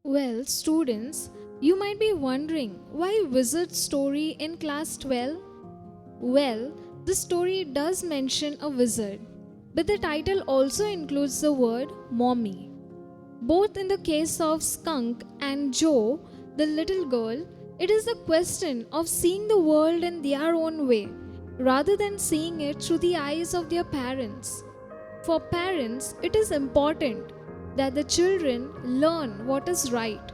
Well, students, you might be wondering why wizard story in class 12? Well, the story does mention a wizard, but the title also includes the word mommy. Both in the case of Skunk and Joe, the little girl, it is a question of seeing the world in their own way rather than seeing it through the eyes of their parents. For parents, it is important that the children learn what is right.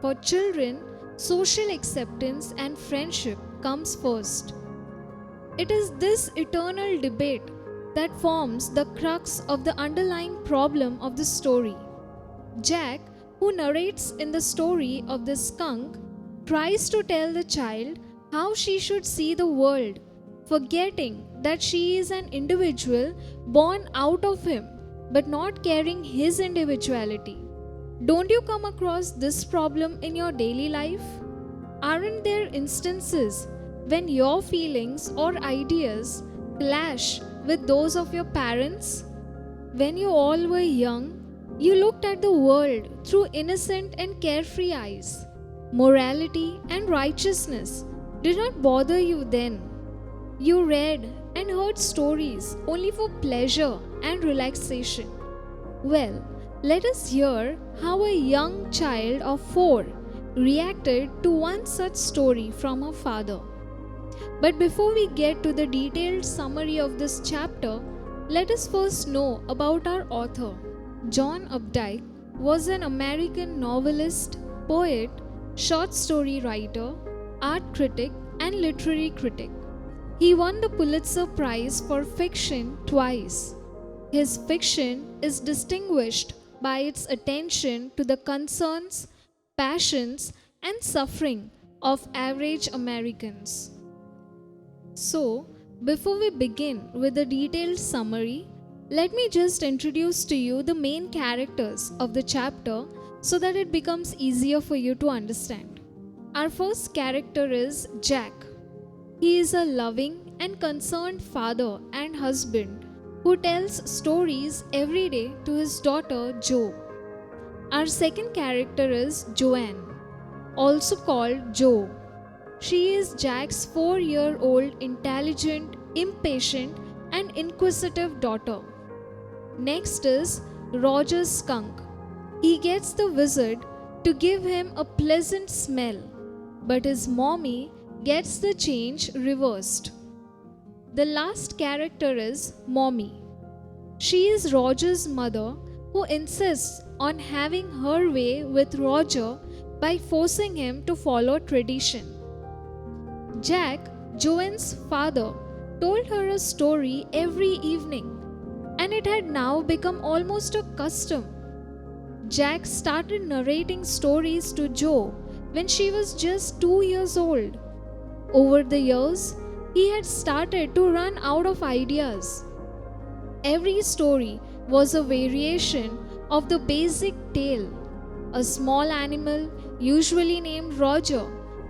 For children, social acceptance and friendship comes first. It is this eternal debate that forms the crux of the underlying problem of the story. Jack, who narrates in the story of the skunk, tries to tell the child how she should see the world, forgetting that she is an individual born out of him but not carrying his individuality. Don't you come across this problem in your daily life? Aren't there instances when your feelings or ideas clash with those of your parents? When you all were young, you looked at the world through innocent and carefree eyes. Morality and righteousness did not bother you then. You read and heard stories only for pleasure and relaxation. Well, let us hear how a young child of 4 reacted to one such story from her father. But before we get to the detailed summary of this chapter, let us first know about our author. John Updike was an American novelist, poet, short story writer, art critic, and literary critic. He won the Pulitzer Prize for fiction twice. His fiction is distinguished by its attention to the concerns, passions, and suffering of average Americans. So, before we begin with the detailed summary, let me just introduce to you the main characters of the chapter so that it becomes easier for you to understand. Our first character is Jack. He is a loving and concerned father and husband who tells stories every day to his daughter Jo. Our second character is Joanne, also called Jo. She is Jack's 4-year-old intelligent, impatient, and inquisitive daughter. Next is Roger Skunk. He gets the wizard to give him a pleasant smell, but his mommy gets the change reversed. The last character is Mommy. She is Roger's mother who insists on having her way with Roger by forcing him to follow tradition. Jack, Joanne's father, told her a story every evening, and it had now become almost a custom. Jack started narrating stories to Jo when she was just 2 years old. Over the years, he had started to run out of ideas. Every story was a variation of the basic tale. A small animal, usually named Roger,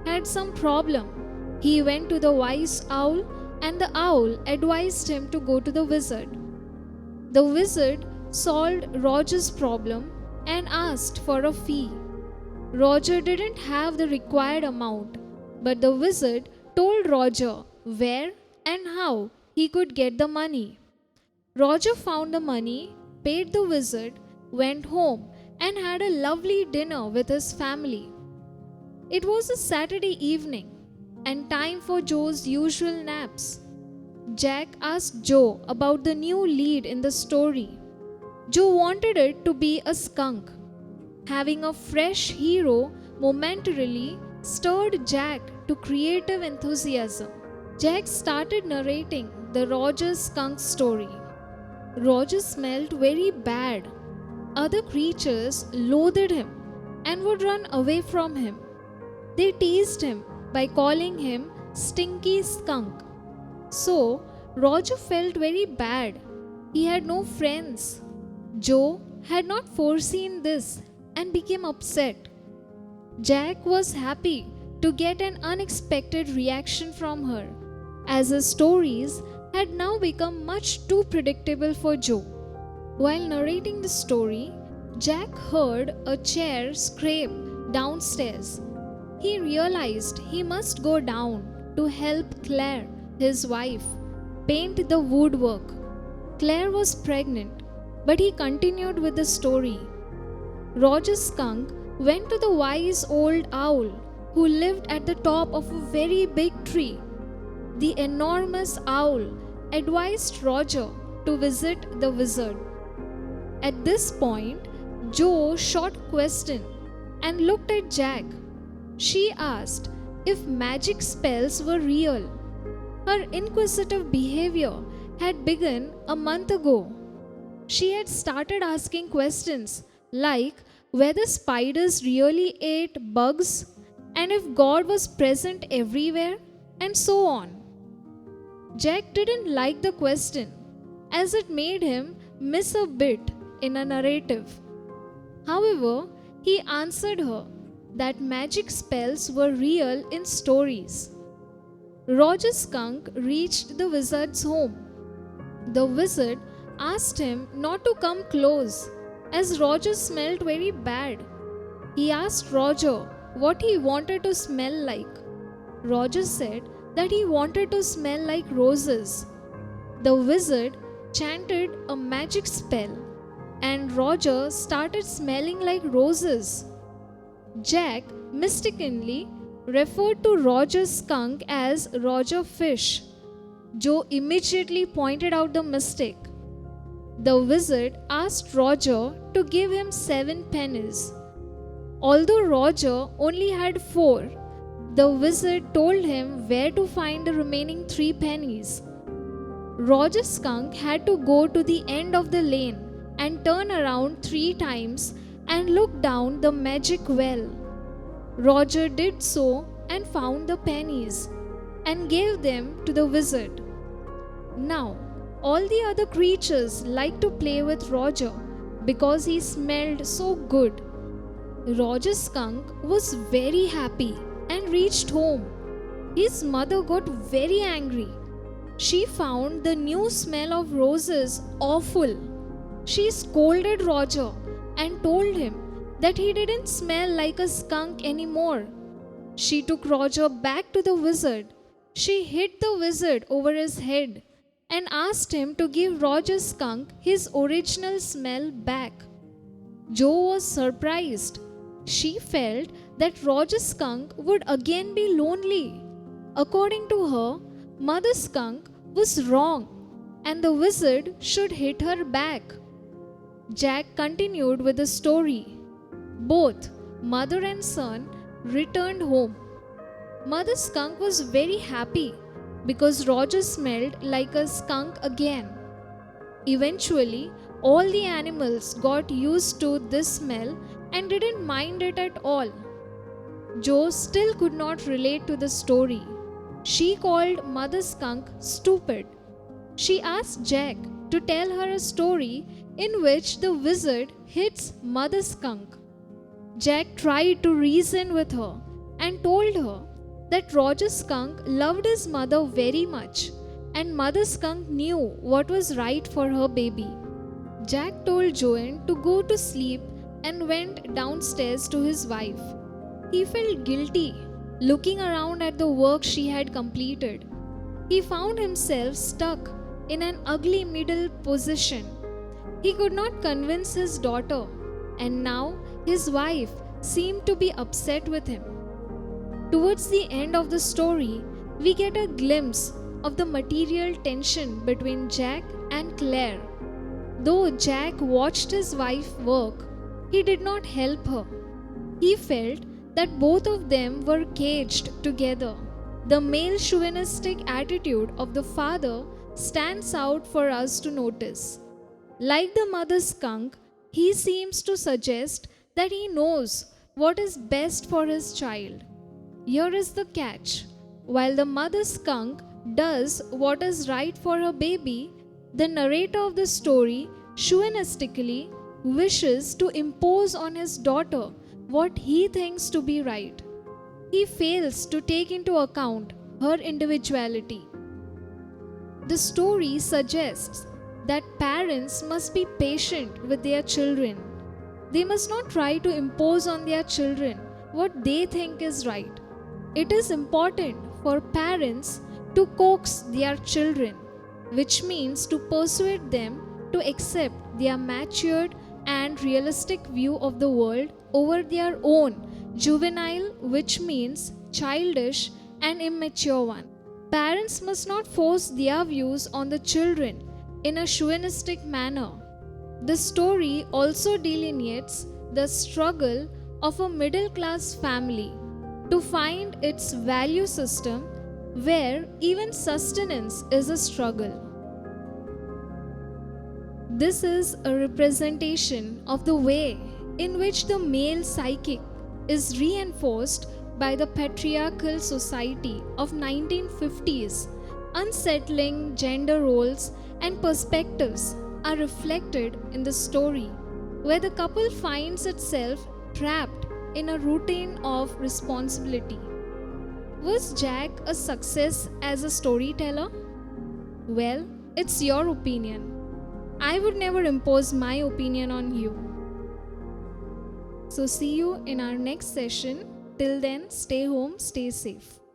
had some problem. He went to the wise owl, and the owl advised him to go to the wizard. The wizard solved Roger's problem and asked for a fee. Roger didn't have the required amount, but the wizard told Roger where and how he could get the money. Roger found the money, paid the wizard, went home, and had a lovely dinner with his family. It was a Saturday evening and time for Joe's usual naps. Jack asked Joe about the new lead in the story. Joe wanted it to be a skunk. Having a fresh hero momentarily stirred Jack to creative enthusiasm. Jack started narrating the Roger skunk story. Roger smelled very bad. Other creatures loathed him and would run away from him. They teased him by calling him Stinky Skunk. So, Roger felt very bad. He had no friends. Joe had not foreseen this and became upset. Jack was happy to get an unexpected reaction from her, as her stories had now become much too predictable for Joe. While narrating the story, Jack heard a chair scrape downstairs. He realized he must go down to help Claire, his wife, paint the woodwork. Claire was pregnant, but he continued with the story. Roger Skunk went to the wise old owl who lived at the top of a very big tree. The enormous owl advised Roger to visit the wizard. At this point, Jo shot question and looked at Jack. She asked if magic spells were real. Her inquisitive behavior had begun a month ago. She had started asking questions like whether spiders really ate bugs and if God was present everywhere, and so on. Jack didn't like the question as it made him miss a bit in a narrative. However, he answered her that magic spells were real in stories. Roger Skunk reached the wizard's home. The wizard asked him not to come close as Roger smelled very bad. He asked Roger what he wanted to smell like. Roger said that he wanted to smell like roses. The wizard chanted a magic spell and Roger started smelling like roses. Jack mistakenly referred to Roger Skunk as Roger Fish. Jo immediately pointed out the mistake. The wizard asked Roger to give him 7 pennies. Although Roger only had 4, the wizard told him where to find the remaining 3 pennies. Roger Skunk had to go to the end of the lane and turn around 3 times and look down the magic well. Roger did so and found the pennies and gave them to the wizard. Now, all the other creatures liked to play with Roger because he smelled so good. Roger Skunk was very happy and reached home. His mother got very angry. She found the new smell of roses awful. She scolded Roger and told him that he didn't smell like a skunk anymore. She took Roger back to the wizard. She hit the wizard over his head and asked him to give Roger Skunk his original smell back. Jo was surprised. She felt that Roger Skunk would again be lonely. According to her, Mother Skunk was wrong and the wizard should hit her back. Jack continued with the story. Both mother and son returned home. Mother Skunk was very happy because Roger smelled like a skunk again. Eventually, all the animals got used to this smell and didn't mind it at all. Jo still could not relate to the story. She called Mother Skunk stupid. She asked Jack to tell her a story in which the wizard hits Mother Skunk. Jack tried to reason with her and told her that Roger Skunk loved his mother very much and Mother Skunk knew what was right for her baby. Jack told Joanne to go to sleep and went downstairs to his wife. He felt guilty looking around at the work she had completed. He found himself stuck in an ugly middle position. He could not convince his daughter, and now his wife seemed to be upset with him. Towards the end of the story, we get a glimpse of the material tension between Jack and Claire. Though Jack watched his wife work, he did not help her. He felt that both of them were caged together. The male chauvinistic attitude of the father stands out for us to notice. Like the mother skunk, he seems to suggest that he knows what is best for his child. Here is the catch. While the mother skunk does what is right for her baby, the narrator of the story chauvinistically wishes to impose on his daughter what he thinks to be right. He fails to take into account her individuality. The story suggests that parents must be patient with their children. They must not try to impose on their children what they think is right. It is important for parents to coax their children, which means to persuade them to accept their matured and realistic view of the world over their own juvenile, which means childish and immature one. Parents must not force their views on the children in a chauvinistic manner. The story also delineates the struggle of a middle class family to find its value system where even sustenance is a struggle. This is a representation of the way in which the male psychic is reinforced by the patriarchal society of 1950s. Unsettling gender roles and perspectives are reflected in the story, where the couple finds itself trapped in a routine of responsibility. Was Jack a success as a storyteller? Well, it's your opinion. I would never impose my opinion on you. So, see you in our next session. Till then, stay home, stay safe.